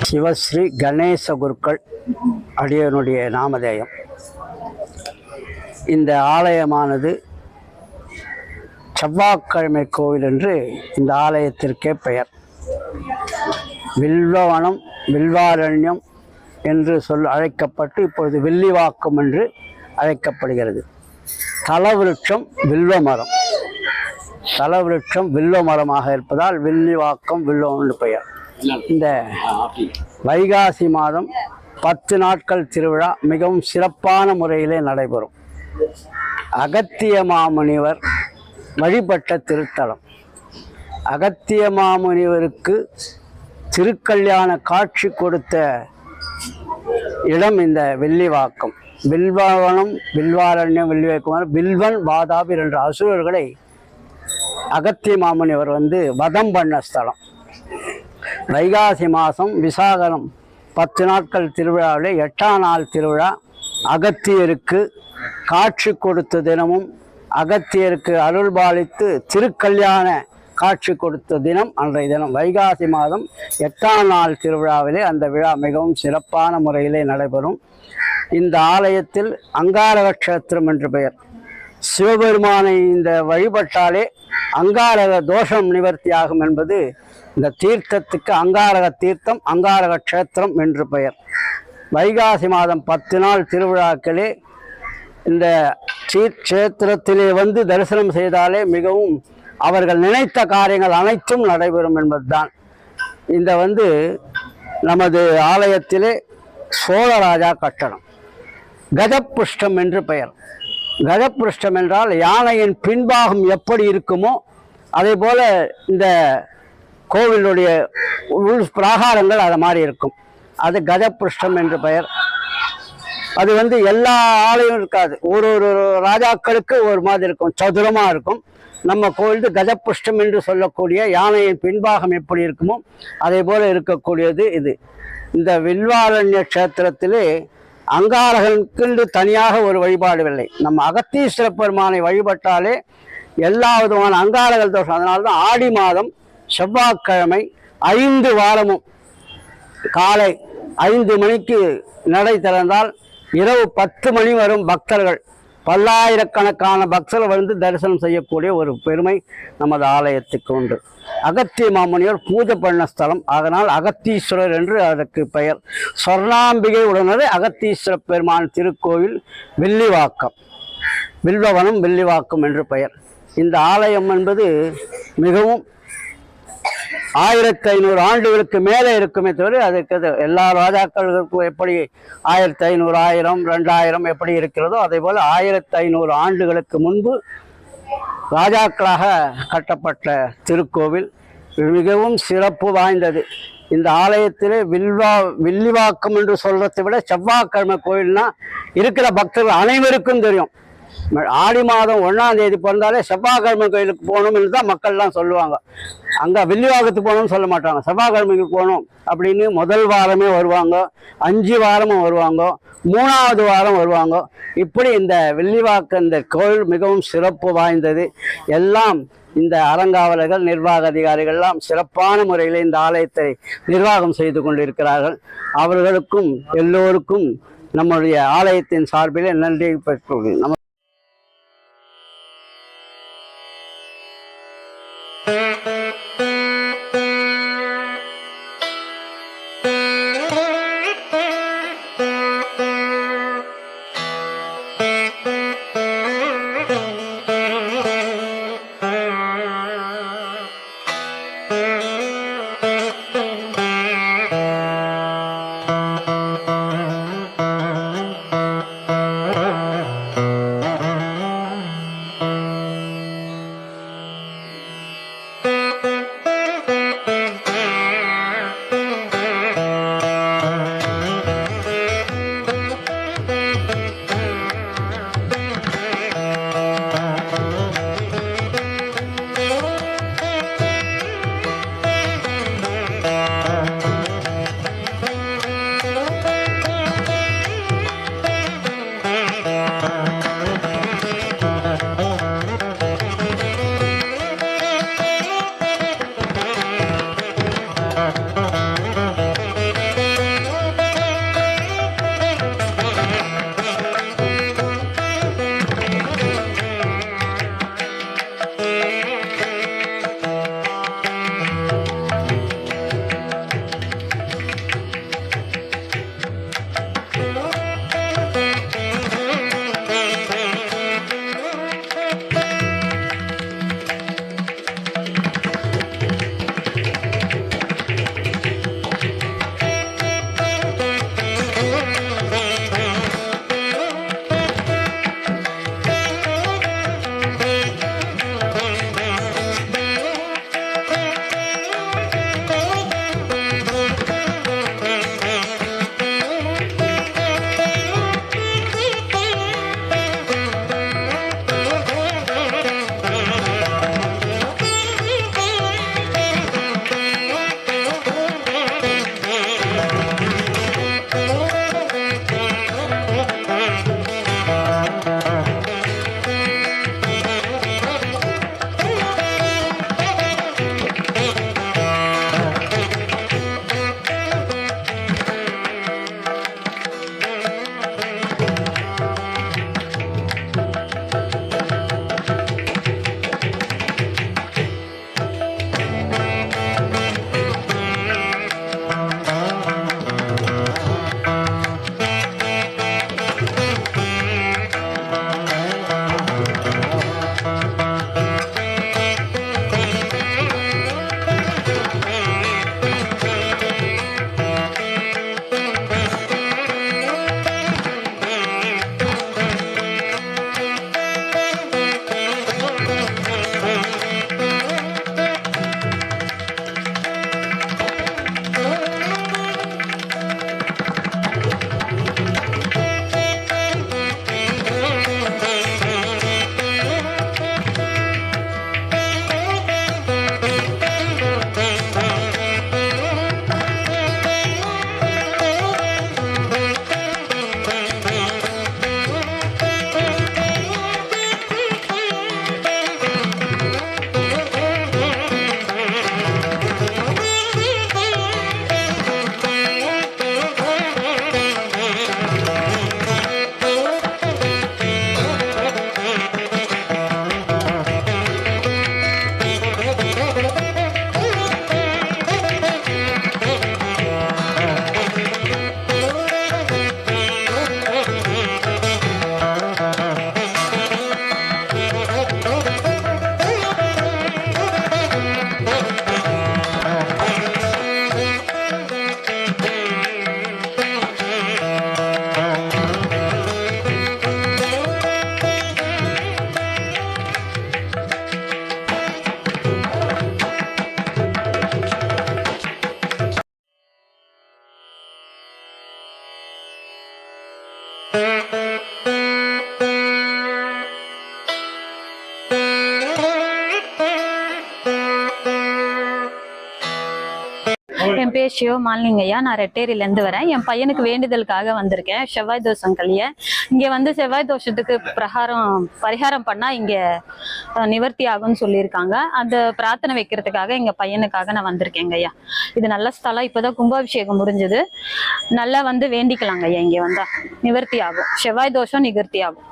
சிவஸ்ரீ கணேச குருக்கள் அடியனுடைய நாமதேயம். இந்த ஆலயமானது செவ்வாய்க்கிழமை கோவில் என்று இந்த ஆலயத்திற்கே பெயர். வில்வவனம், வில்வாரண்யம் என்று அழைக்கப்பட்டு இப்பொழுது வில்லிவாக்கம் என்று அழைக்கப்படுகிறது. தலவிருட்சம் வில்வமரம். தலவிருட்சம் வில்வமரமாக இருப்பதால் வில்லிவாக்கம் வில்வம் என்று பெயர். இந்த வைகாசி மாதம் 10 நாட்கள் திருவிழா மிகவும் சிறப்பான முறையிலே நடைபெறும். அகத்திய மாமுனிவர் வழிபட்ட திருத்தலம். அகத்திய மாமுனிவருக்கு திருக்கல்யாண காட்சி கொடுத்த இடம் இந்த வில்லிவாக்கம். வில்வவனம், வில்வாரண்யம், வில்லிவாக்கம், வில்வன் வாதாபி 2 அசுரர்களை அகத்திய மாமுனிவர் வதம் பண்ண ஸ்தலம். வைகாசி மாதம் விசாகரம் 10 நாட்கள் திருவிழாவிலே 8ஆம் நாள் திருவிழா. அகத்தியருக்கு காட்சி கொடுத்த தினமும் அகத்தியருக்கு அருள்பாலித்து திருக்கல்யாண காட்சி கொடுத்த தினம் அன்றைய தினம். வைகாசி மாதம் 8ஆம் நாள் திருவிழாவிலே அந்த விழா மிகவும் சிறப்பான முறையிலே நடைபெறும். இந்த ஆலயத்தில் அங்காரக க்ஷேத்திரம் என்று பெயர். சிவபெருமானை இந்த வழிபட்டாலே அங்காரக தோஷம் நிவர்த்தியாகும் என்பது இந்த தீர்த்தத்துக்கு அங்காரக தீர்த்தம், அங்காரக க்ஷேத்திரம் என்று பெயர். வைகாசி மாதம் 10 நாள் திருவிழாக்களே இந்த க்ஷேத்திரத்திலே தரிசனம் செய்தாலே மிகவும் அவர்கள் நினைத்த காரியங்கள் அனைத்தும் நடைபெறும் என்பதுதான். இந்த நமது ஆலயத்திலே சோழராஜா கட்டணம். கஜபுஷ்டம் என்று பெயர். கஜபுஷ்டம் என்றால் யானையின் பின்பாகம் எப்படி இருக்குமோ அதே போல இந்த கோவிலுடைய உள் பிராகாரங்கள் அது மாதிரி இருக்கும். அது கஜபுஷ்டம் என்று பெயர். அது எல்லா ஆலயம் இருக்காது, ஒரு ராஜாக்களுக்கு ஒரு மாதிரி இருக்கும், சதுரமாக இருக்கும். நம்ம கோவில் கஜபுஷ்டம் என்று சொல்லக்கூடிய யானையின் பின்பாகம் எப்படி இருக்குமோ அதே போல இருக்கக்கூடியது இது. இந்த வில்வாரண்ய க்ஷேத்திரத்திலே அங்காரகனுக்கு தனியாக ஒரு வழிபாடு இல்லை. நம்ம அகத்தீஸ்வர பெருமானை வழிபட்டாலே எல்லா விதமான அங்காரகல் தோஷம். அதனால்தான் ஆடி மாதம் செவ்வாய்க்கிழமை 5 வாரமும் காலை 5 மணிக்கு நடை திறந்தால் இரவு 10 மணி வரும் பக்தர்கள், பல்லாயிரக்கணக்கான பக்தர்கள் தரிசனம் செய்யக்கூடிய ஒரு பெருமை நமது ஆலயத்துக்கு உண்டு. அகத்திய மாமுனிவர் பூஜை பண்ண ஸ்தலம். அதனால் அகத்தீஸ்வரர் என்று அதற்கு பெயர். சொர்ணாம்பிகை உடனே அகத்தீஸ்வர பெருமான் திருக்கோவில் வில்லிவாக்கம், வில்வவனம் வில்லிவாக்கம் என்று பெயர். இந்த ஆலயம் என்பது மிகவும் 1500 ஆண்டுகளுக்கு மேலே இருக்குமே தவிர அதுக்கு எல்லா ராஜாக்களுக்கும் எப்படி 1500, 1000, 2000 எப்படி இருக்கிறதோ அதே போல் 1500 ஆண்டுகளுக்கு முன்பு ராஜாக்களாக கட்டப்பட்ட திருக்கோவில் மிகவும் சிறப்பு வாய்ந்தது. இந்த ஆலயத்திலே வில்லிவாக்கம் என்று சொல்றதை விட செவ்வாய்க்கிழமை கோவில்னா இருக்கிற பக்தர்கள் அனைவருக்கும் தெரியும். ஆடி மாதம் 1ஆம் தேதி பிறந்தாலே செவ்வாய்க்கிழமை கோயிலுக்கு போகணும்னு தான் மக்கள்லாம் சொல்லுவாங்க. அங்கே வில்லிவாக்கத்துக்கு போகணும்னு சொல்ல மாட்டாங்க, செவ்வாய்க்கிழமைக்கு போகணும் அப்படின்னு. முதல் வாரமே வருவாங்க, 5 வாரமும் வருவாங்க, 3ஆவது வாரம் வருவாங்க. இப்படி இந்த வில்லிவாக்கம் இந்த கோயில் மிகவும் சிறப்பு வாய்ந்தது. எல்லாம் இந்த அறங்காவலர்கள், நிர்வாக அதிகாரிகள்லாம் சிறப்பான முறையில் இந்த ஆலயத்தை நிர்வாகம் செய்து கொண்டிருக்கிறார்கள். அவர்களுக்கும் எல்லோருக்கும் நம்முடைய ஆலயத்தின் சார்பிலே நன்றி பெற்றுள்ளோம். பேர் சிவமாலினிங்க ஐயா. நான் ரெட்டேரியிலேருந்து வரேன். என் பையனுக்கு வேண்டுதலுக்காக வந்திருக்கேன். செவ்வாய் தோஷம் கழிய இங்கே வந்து செவ்வாய் தோஷத்துக்கு பரிகாரம் பண்ணால் இங்கே நிவர்த்தி ஆகும்னு சொல்லியிருக்காங்க. அந்த பிரார்த்தனை வைக்கிறதுக்காக எங்கள் பையனுக்காக நான் வந்திருக்கேங்க ஐயா. இது நல்ல ஸ்தலம். இப்போதான் கும்பாபிஷேகம் முடிஞ்சது. நல்லா வந்து வேண்டிக்கலாங்க ஐயா. இங்கே வந்தால் நிவர்த்தி ஆகும். செவ்வாய் தோஷம் நிவர்த்தி ஆகும்.